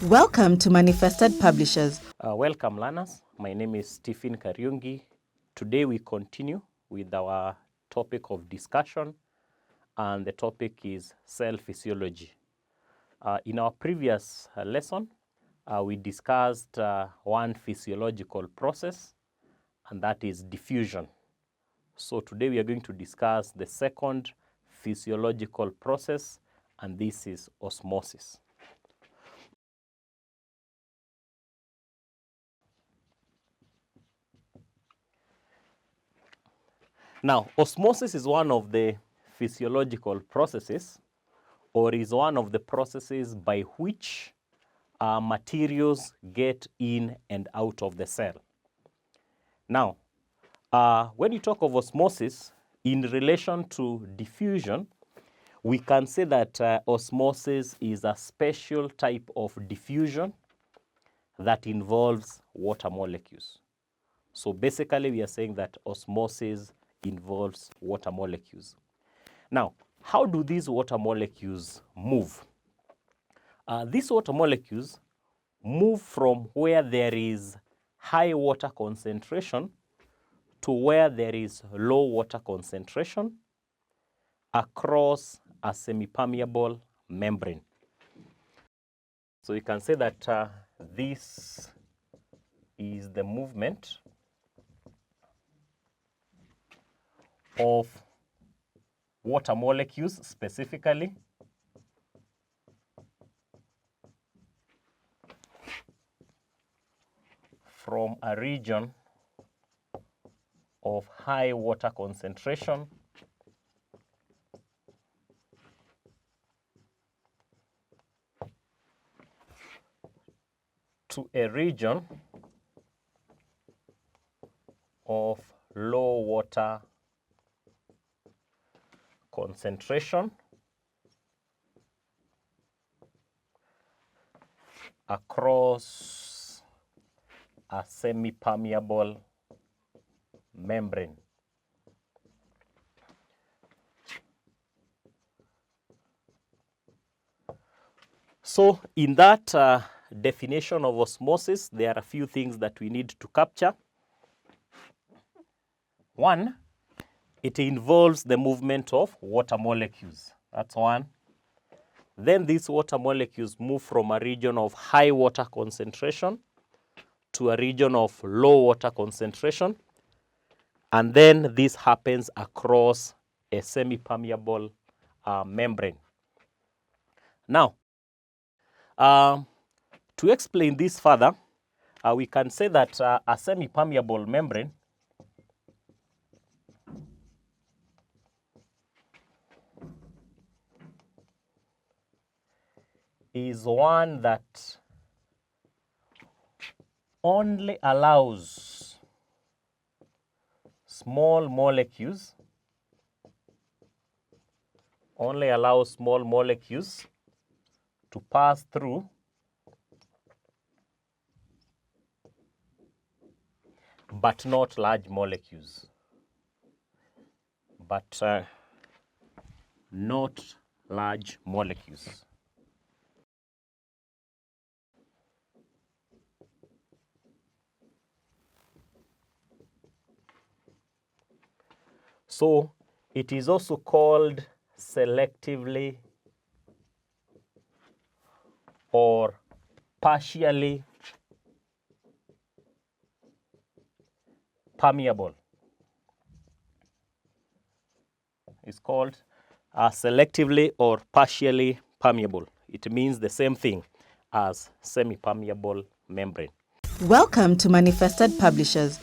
Welcome to Manifested Publishers. Welcome learners, my name is Stephen Kariungi. Today we continue with our topic of discussion, and the topic is cell physiology. In our previous lesson, we discussed one physiological process, and that is diffusion. So today we are going to discuss the second physiological process, and this is osmosis. Now, osmosis is one of the physiological processes, or is one of the processes by which materials get in and out of the cell. Now, when you talk of osmosis in relation to diffusion, we can say that osmosis is a special type of diffusion that involves water molecules. So basically, we are saying that osmosis involves water molecules. Now, how do these water molecules move? These water molecules move from where there is high water concentration to where there is low water concentration across a semi-permeable membrane. So you can say that this is the movement of water molecules specifically from a region of high water concentration to a region of low water concentration across a semi-permeable membrane. So in that definition of osmosis, there are a few things that we need to capture. One, it involves the movement of water molecules. That's one. Then these water molecules move from a region of high water concentration to a region of low water concentration. And then this happens across a semi-permeable membrane. Now, to explain this further, we can say that a semi-permeable membrane is one that only allows small molecules to pass through but not large molecules. Not large molecules. So it is also called selectively or partially permeable. It's called selectively or partially permeable. It means the same thing as semi-permeable membrane. Welcome to Manifested Publishers.